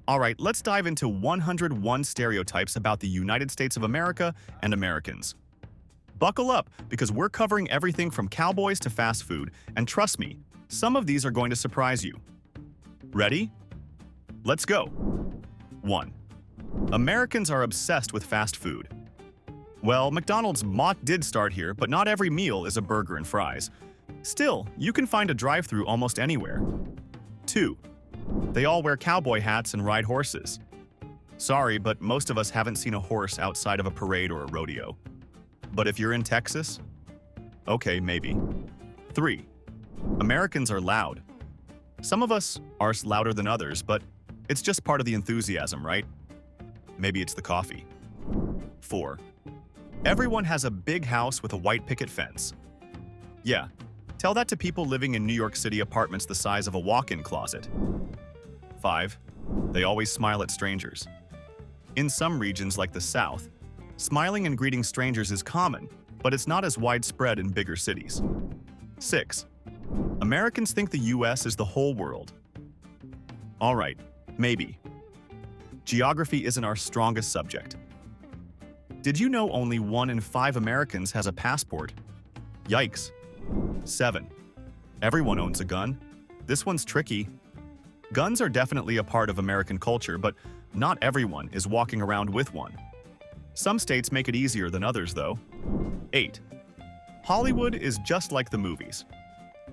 All right, let's dive into 101 stereotypes about the United States of America and Americans. Buckle up, because we're covering everything from cowboys to fast food, and trust me, some of these are going to surprise you. Ready? Let's go. 1. Americans are obsessed with fast food. Well, McDonald's did start here, but not every meal is a burger and fries. Still, you can find a drive-thru almost anywhere. 2. They all wear cowboy hats and ride horses. Sorry, but most of us haven't seen a horse outside of a parade or a rodeo. But if you're in Texas? Okay, maybe. 3. Americans are loud. Some of us are louder than others, but it's just part of the enthusiasm, right? Maybe it's the coffee. 4. Everyone has a big house with a white picket fence. Yeah, tell that to people living in New York City apartments the size of a walk-in closet. 5. They always smile at strangers. In some regions like the South, smiling and greeting strangers is common, but it's not as widespread in bigger cities. 6. Americans think the US is the whole world. All right, maybe. Geography isn't our strongest subject. Did you know only 1 in 5 Americans has a passport? Yikes. 7. Everyone owns a gun. This one's tricky. Guns are definitely a part of American culture, but not everyone is walking around with one. Some states make it easier than others, though. 8. Hollywood is just like the movies.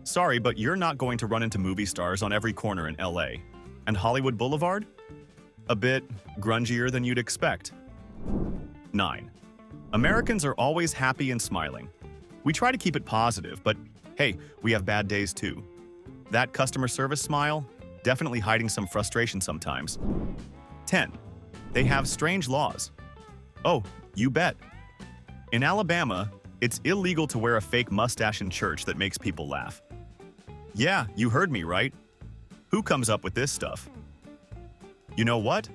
Sorry, but you're not going to run into movie stars on every corner in LA. And Hollywood Boulevard? A bit grungier than you'd expect. 9. Americans are always happy and smiling. We try to keep it positive, but hey, we have bad days too. That customer service smile? Definitely hiding some frustration sometimes. 10. They have strange laws. Oh, you bet. In Alabama, it's illegal to wear a fake mustache in church that makes people laugh. Yeah, you heard me right. Who comes up with this stuff? You know what?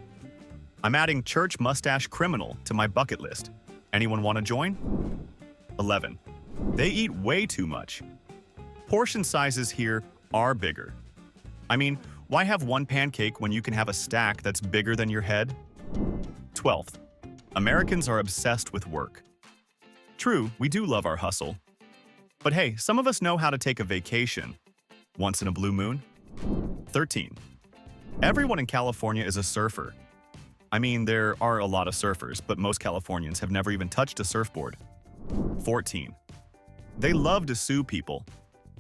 I'm adding church mustache criminal to my bucket list. Anyone want to join? 11. They eat way too much. Portion sizes here are bigger. I mean, why have one pancake when you can have a stack that's bigger than your head? 12th. Americans are obsessed with work. True, we do love our hustle. But hey, some of us know how to take a vacation. Once in a blue moon. 13. Everyone in California is a surfer. I mean, there are a lot of surfers, but most Californians have never even touched a surfboard. 14. They love to sue people.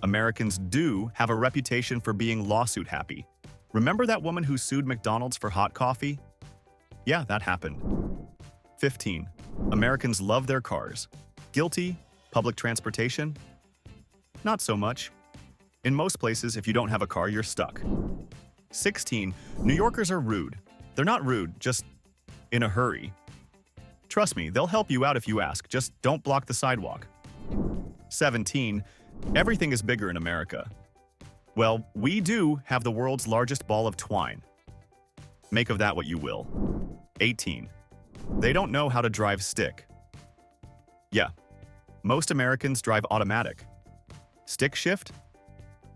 Americans do have a reputation for being lawsuit happy. Remember that woman who sued McDonald's for hot coffee? Yeah, that happened. 15. Americans love their cars. Guilty? Public transportation? Not so much. In most places, if you don't have a car, you're stuck. 16. New Yorkers are rude. They're not rude, just in a hurry. Trust me, they'll help you out if you ask, just don't block the sidewalk. 17. Everything is bigger in America. Well, we do have the world's largest ball of twine. Make of that what you will. 18. They don't know how to drive stick. Yeah, most Americans drive automatic. Stick shift?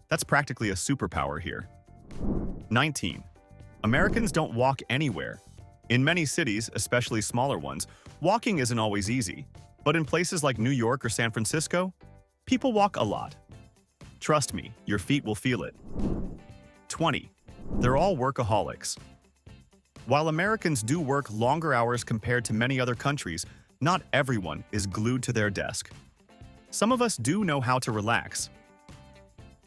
That's practically a superpower here. 19. Americans don't walk anywhere. In many cities, especially smaller ones, walking isn't always easy. But in places like New York or San Francisco, people walk a lot. Trust me, your feet will feel it. 20. They're all workaholics. While Americans do work longer hours compared to many other countries, not everyone is glued to their desk. Some of us do know how to relax.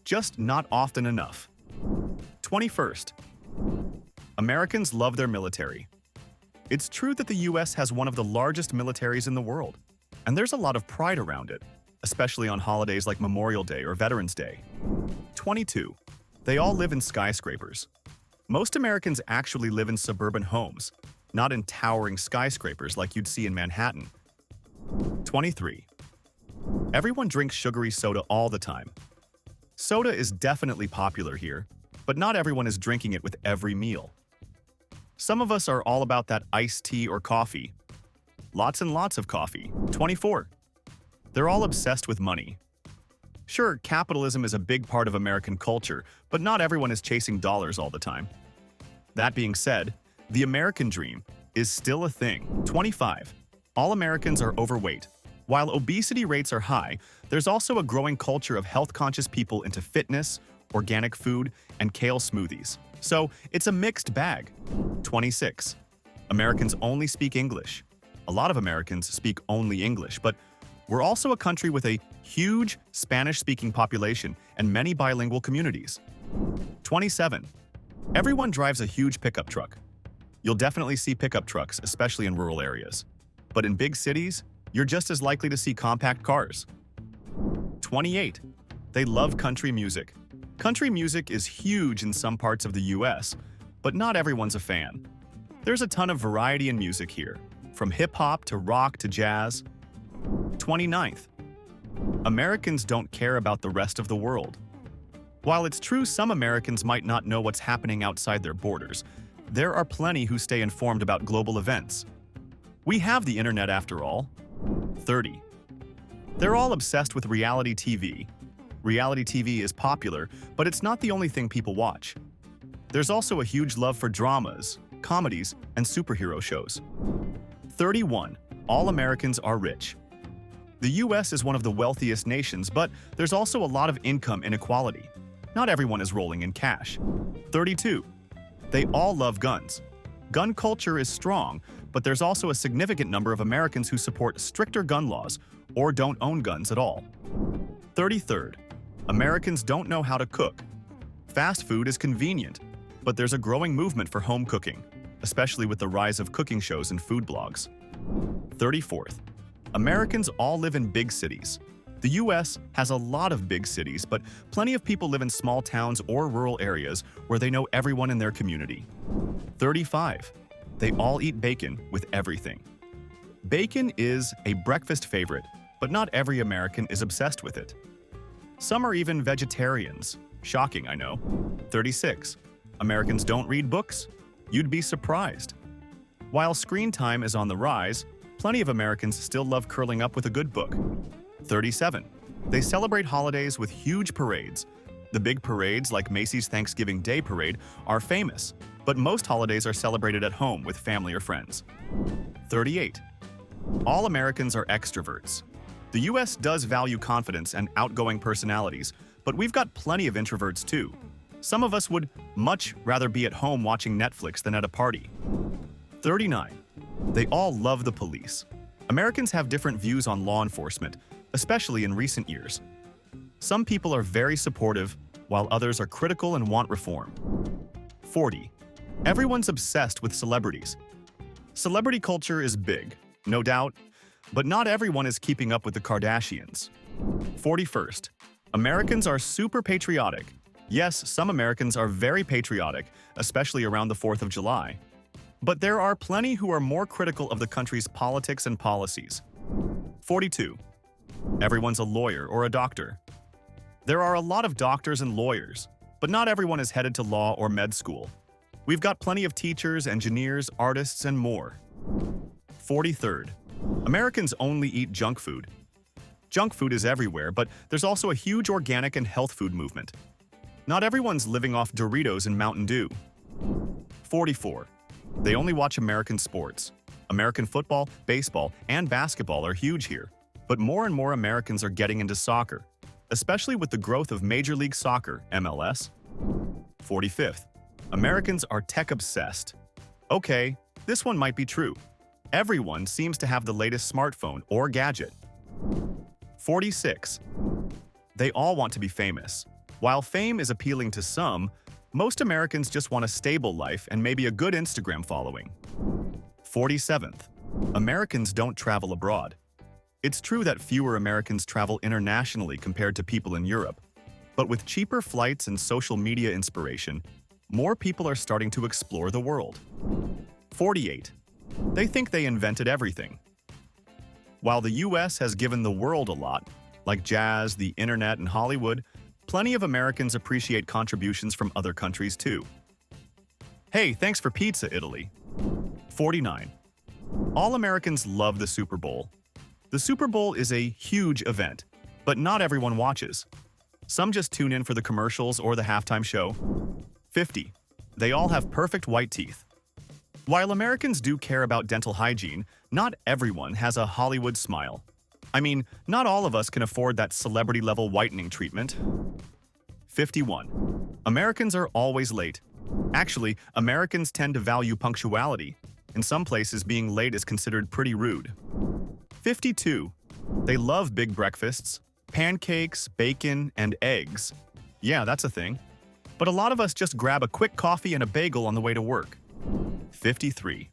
Just not often enough. 21st. Americans love their military. It's true that the US has one of the largest militaries in the world, and there's a lot of pride around it, especially on holidays like Memorial Day or Veterans Day. 22. They all live in skyscrapers. Most Americans actually live in suburban homes, not in towering skyscrapers like you'd see in Manhattan. 23. Everyone drinks sugary soda all the time. Soda is definitely popular here, but not everyone is drinking it with every meal. Some of us are all about that iced tea or coffee. Lots and lots of coffee. 24. They're all obsessed with money. Sure, capitalism is a big part of American culture, but not everyone is chasing dollars all the time. That being said, The American dream is still a thing. 25. All Americans are overweight. While obesity rates are high, there's also a growing culture of health-conscious people into fitness, organic food, and kale smoothies. So it's a mixed bag. 26. Americans only speak English. A lot of Americans speak only English, but we're also a country with a huge Spanish-speaking population and many bilingual communities. 27. Everyone drives a huge pickup truck. You'll definitely see pickup trucks, especially in rural areas. But in big cities, you're just as likely to see compact cars. 28. They love country music. Country music is huge in some parts of the US, but not everyone's a fan. There's a ton of variety in music here, from hip-hop to rock to jazz. 29th. Americans don't care about the rest of the world. While it's true some Americans might not know what's happening outside their borders, there are plenty who stay informed about global events. We have the internet after all. 30. They're all obsessed with reality TV. Reality TV is popular, but it's not the only thing people watch. There's also a huge love for dramas, comedies, and superhero shows. 31. All Americans are rich. The US is one of the wealthiest nations, but there's also a lot of income inequality. Not everyone is rolling in cash. 32. They all love guns. Gun culture is strong, but there's also a significant number of Americans who support stricter gun laws or don't own guns at all. 33rd. Americans don't know how to cook. Fast food is convenient, but there's a growing movement for home cooking, especially with the rise of cooking shows and food blogs. 34th. Americans all live in big cities. The US has a lot of big cities, but plenty of people live in small towns or rural areas where they know everyone in their community. 35. They all eat bacon with everything. Bacon is a breakfast favorite, but not every American is obsessed with it. Some are even vegetarians. Shocking, I know. 36. Americans don't read books? You'd be surprised. While screen time is on the rise, plenty of Americans still love curling up with a good book. 37. They celebrate holidays with huge parades. The big parades, like Macy's Thanksgiving Day Parade, are famous, but most holidays are celebrated at home with family or friends. 38. All Americans are extroverts. The US does value confidence and outgoing personalities, but we've got plenty of introverts too. Some of us would much rather be at home watching Netflix than at a party. 39. They all love the police. Americans have different views on law enforcement, especially in recent years. Some people are very supportive, while others are critical and want reform. 40. Everyone's obsessed with celebrities. Celebrity culture is big, no doubt, but not everyone is keeping up with the Kardashians. 41st. Americans are super patriotic. Yes, some Americans are very patriotic, especially around the 4th of July. But there are plenty who are more critical of the country's politics and policies. 42. Everyone's a lawyer or a doctor. There are a lot of doctors and lawyers, but not everyone is headed to law or med school. We've got plenty of teachers, engineers, artists, and more. 43rd. Americans only eat junk food. Junk food is everywhere, but there's also a huge organic and health food movement. Not everyone's living off Doritos and Mountain Dew. 44. They only watch American sports. American football, baseball, and basketball are huge here, but more and more Americans are getting into soccer, especially with the growth of Major League Soccer, MLS. 45th. Americans are tech-obsessed. Okay, this one might be true. Everyone seems to have the latest smartphone or gadget. 46. They all want to be famous. While fame is appealing to some, most Americans just want a stable life and maybe a good Instagram following. 47th. Americans don't travel abroad. It's true that fewer Americans travel internationally compared to people in Europe, but with cheaper flights and social media inspiration, more people are starting to explore the world. 48. They think they invented everything. While the US has given the world a lot, like jazz, the internet, and Hollywood, plenty of Americans appreciate contributions from other countries too. Hey, thanks for pizza, Italy. 49. All Americans love the Super Bowl. The Super Bowl is a huge event, but not everyone watches. Some just tune in for the commercials or the halftime show. 50. They all have perfect white teeth. While Americans do care about dental hygiene, not everyone has a Hollywood smile. I mean, not all of us can afford that celebrity-level whitening treatment. 51. Americans are always late. Actually, Americans tend to value punctuality. In some places, being late is considered pretty rude. 52. They love big breakfasts, pancakes, bacon, and eggs. Yeah, that's a thing. But a lot of us just grab a quick coffee and a bagel on the way to work. 53.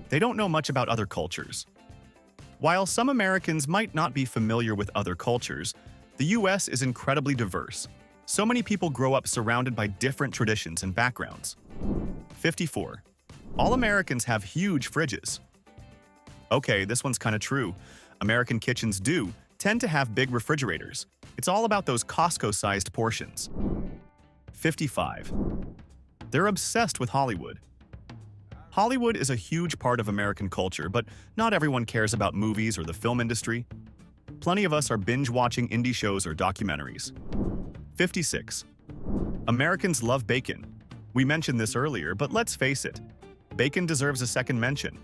They don't know much about other cultures. While some Americans might not be familiar with other cultures, the US is incredibly diverse. So many people grow up surrounded by different traditions and backgrounds. 54. All Americans have huge fridges. Okay, this one's kind of true. American kitchens do tend to have big refrigerators. It's all about those Costco-sized portions. 55. They're obsessed with Hollywood. Hollywood is a huge part of American culture, but not everyone cares about movies or the film industry. Plenty of us are binge-watching indie shows or documentaries. 56. Americans love bacon. We mentioned this earlier, but let's face it, bacon deserves a second mention.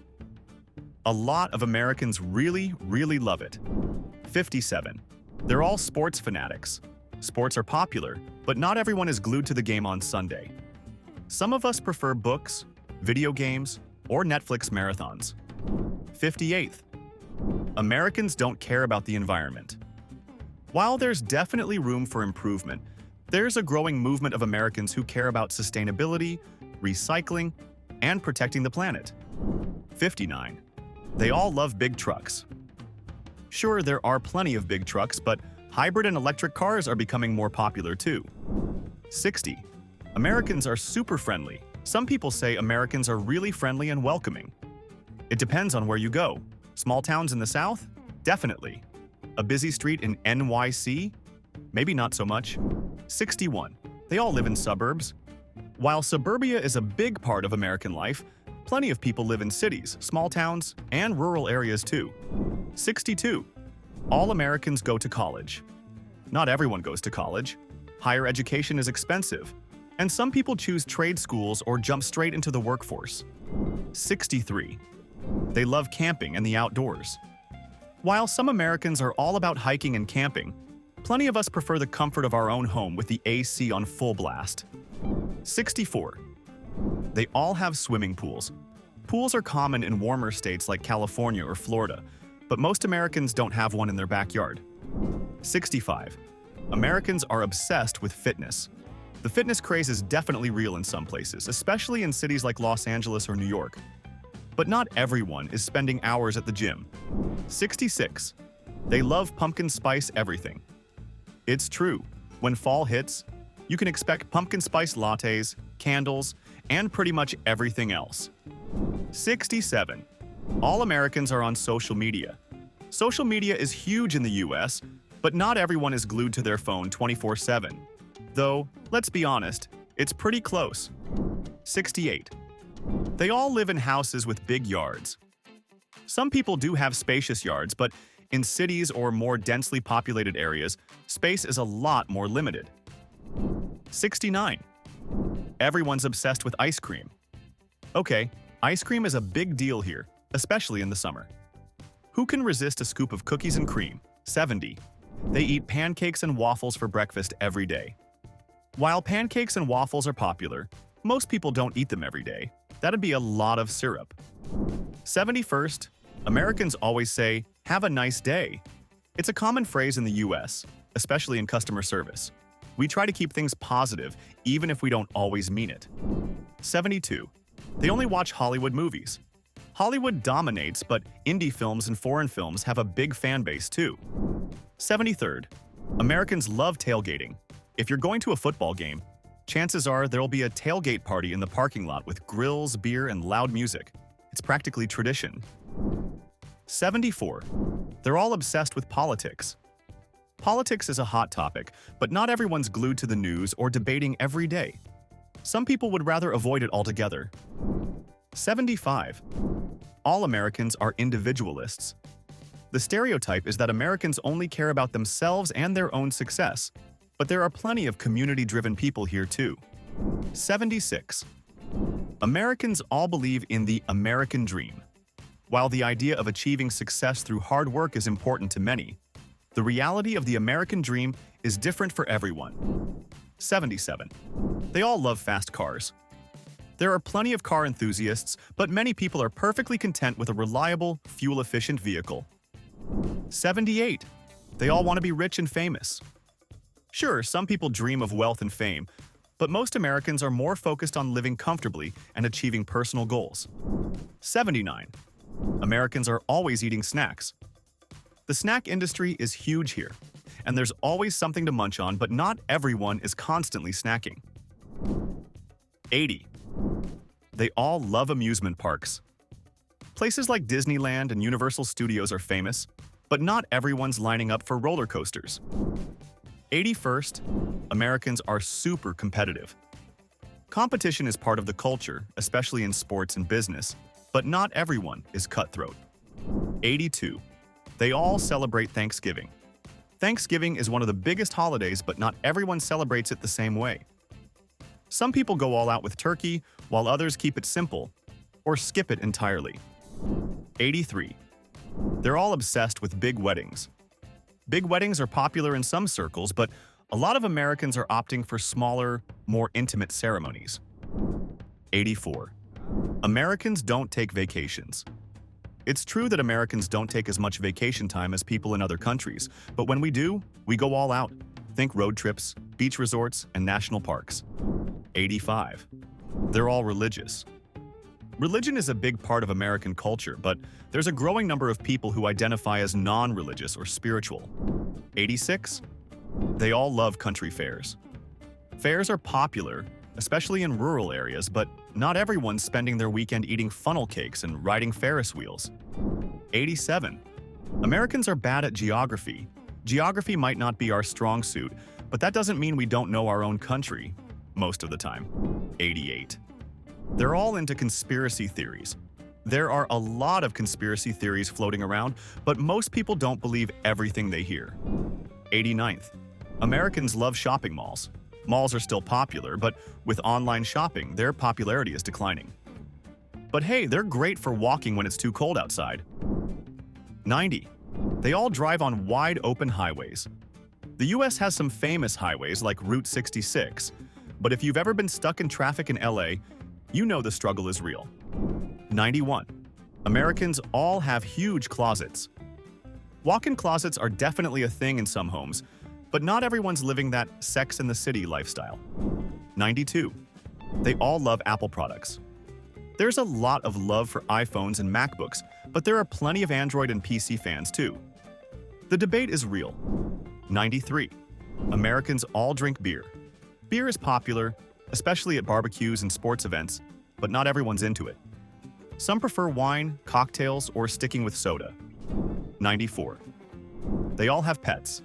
A lot of Americans really love it. 57. They're all sports fanatics. Sports are popular, but not everyone is glued to the game on Sunday. Some of us prefer books, video games, or Netflix marathons. 58th. Americans don't care about the environment. While there's definitely room for improvement, there's a growing movement of Americans who care about sustainability, recycling, and protecting the planet. 59. They all love big trucks. Sure, there are plenty of big trucks, but hybrid and electric cars are becoming more popular too. 60. Americans are super friendly. Some people say Americans are really friendly and welcoming. It depends on where you go. Small towns in the South? Definitely. A busy street in NYC? Maybe not so much. 61. They all live in suburbs. While suburbia is a big part of American life, plenty of people live in cities, small towns, and rural areas too. 62. All Americans go to college. Not everyone goes to college. Higher education is expensive, and some people choose trade schools or jump straight into the workforce. 63. They love camping and the outdoors. While some Americans are all about hiking and camping, plenty of us prefer the comfort of our own home with the AC on full blast. 64. They all have swimming pools. Pools are common in warmer states like California or Florida, but most Americans don't have one in their backyard. 65. Americans are obsessed with fitness. The fitness craze is definitely real in some places, especially in cities like Los Angeles or New York. But not everyone is spending hours at the gym. 66. They love pumpkin spice everything. It's true. When fall hits, you can expect pumpkin spice lattes, candles, and pretty much everything else. 67. All Americans are on social media. Social media is huge in the US, but not everyone is glued to their phone 24/7. Though, let's be honest, it's pretty close. 68. They all live in houses with big yards. Some people do have spacious yards, but in cities or more densely populated areas, space is a lot more limited. 69. Everyone's obsessed with ice cream. Okay, ice cream is a big deal here, especially in the summer. Who can resist a scoop of cookies and cream? 70. They eat pancakes and waffles for breakfast every day. While pancakes and waffles are popular, most people don't eat them every day. That'd be a lot of syrup. 71st, Americans always say, "Have a nice day." It's a common phrase in the US, especially in customer service. We try to keep things positive, even if we don't always mean it. 72. They only watch Hollywood movies. Hollywood dominates, but indie films and foreign films have a big fan base too. 73rd, Americans love tailgating. If you're going to a football game, chances are there'll be a tailgate party in the parking lot with grills, beer, and loud music. It's practically tradition. 74. They're all obsessed with politics. Politics is a hot topic, but not everyone's glued to the news or debating every day. Some people would rather avoid it altogether. 75. All Americans are individualists. The stereotype is that Americans only care about themselves and their own success, but there are plenty of community-driven people here too. 76. Americans all believe in the American dream. While the idea of achieving success through hard work is important to many, the reality of the American dream is different for everyone. 77. They all love fast cars. There are plenty of car enthusiasts, but many people are perfectly content with a reliable, fuel-efficient vehicle. 78. They all want to be rich and famous. Sure, some people dream of wealth and fame, but most Americans are more focused on living comfortably and achieving personal goals. 79. Americans are always eating snacks. The snack industry is huge here, and there's always something to munch on, but not everyone is constantly snacking. 80. They all love amusement parks. Places like Disneyland and Universal Studios are famous, but not everyone's lining up for roller coasters. 81st, Americans are super competitive. Competition is part of the culture, especially in sports and business, but not everyone is cutthroat. 82. They all celebrate Thanksgiving. Thanksgiving is one of the biggest holidays, but not everyone celebrates it the same way. Some people go all out with turkey, while others keep it simple, or skip it entirely. 83. They're all obsessed with big weddings. Big weddings are popular in some circles, but a lot of Americans are opting for smaller, more intimate ceremonies. 84. Americans don't take vacations. It's true that Americans don't take as much vacation time as people in other countries, but when we do, we go all out. Think road trips, beach resorts, and national parks. 85. They're all religious. Religion is a big part of American culture, but there's a growing number of people who identify as non-religious or spiritual. 86. They all love country fairs. Fairs are popular, especially in rural areas, but not everyone's spending their weekend eating funnel cakes and riding Ferris wheels. 87. Americans are bad at geography. Geography might not be our strong suit, but that doesn't mean we don't know our own country most of the time. 88. They're all into conspiracy theories. There are a lot of conspiracy theories floating around, but most people don't believe everything they hear. 89th. Americans love shopping malls. Malls are still popular, but with online shopping, their popularity is declining. But hey, they're great for walking when it's too cold outside. 90. They all drive on wide open highways. The US has some famous highways like Route 66, but if you've ever been stuck in traffic in LA, you know the struggle is real. 91. Americans all have huge closets. Walk-in closets are definitely a thing in some homes, but not everyone's living that Sex and the City lifestyle. 92. They all love Apple products. There's a lot of love for iPhones and MacBooks, but there are plenty of Android and PC fans too. The debate is real. 93. Americans all drink beer. Beer is popular, especially at barbecues and sports events, but not everyone's into it. Some prefer wine, cocktails, or sticking with soda. 94. They all have pets.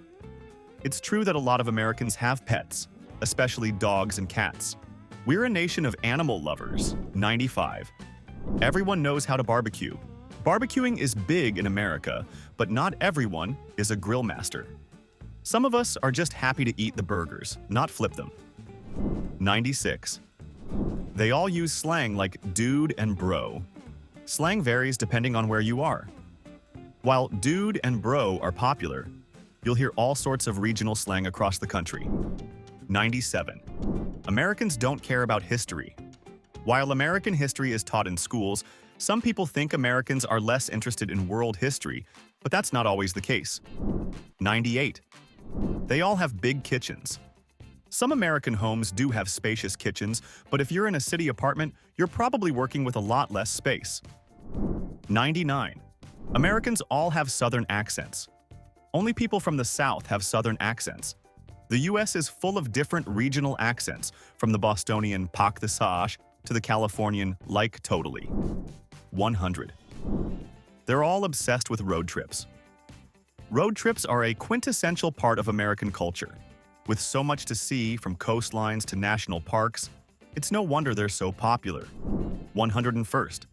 It's true that a lot of Americans have pets, especially dogs and cats. We're a nation of animal lovers. 95. Everyone knows how to barbecue. Barbecuing is big in America, but not everyone is a grill master. Some of us are just happy to eat the burgers, not flip them. 96. They all use slang like dude and bro. Slang varies depending on where you are. While dude and bro are popular, you'll hear all sorts of regional slang across the country. 97. Americans don't care about history. While American history is taught in schools, some people think Americans are less interested in world history, but that's not always the case. 98. They all have big kitchens. Some American homes do have spacious kitchens, but if you're in a city apartment, you're probably working with a lot less space. 99. Americans all have Southern accents. Only people from the South have Southern accents. The US is full of different regional accents, from the Bostonian "pak the sash" to the Californian "like totally." 100. They're all obsessed with road trips. Road trips are a quintessential part of American culture. With so much to see, from coastlines to national parks, it's no wonder they're so popular. 101st.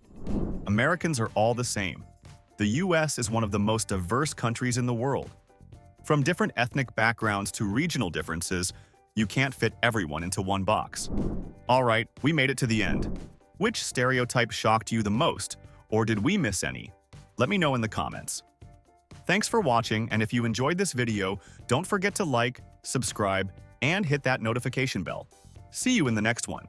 Americans are all the same. The US is one of the most diverse countries in the world. From different ethnic backgrounds to regional differences, you can't fit everyone into one box. All right, we made it to the end. Which stereotype shocked you the most, or did we miss any? Let me know in the comments. Thanks for watching, and if you enjoyed this video, don't forget to like, subscribe, and hit that notification bell. See you in the next one.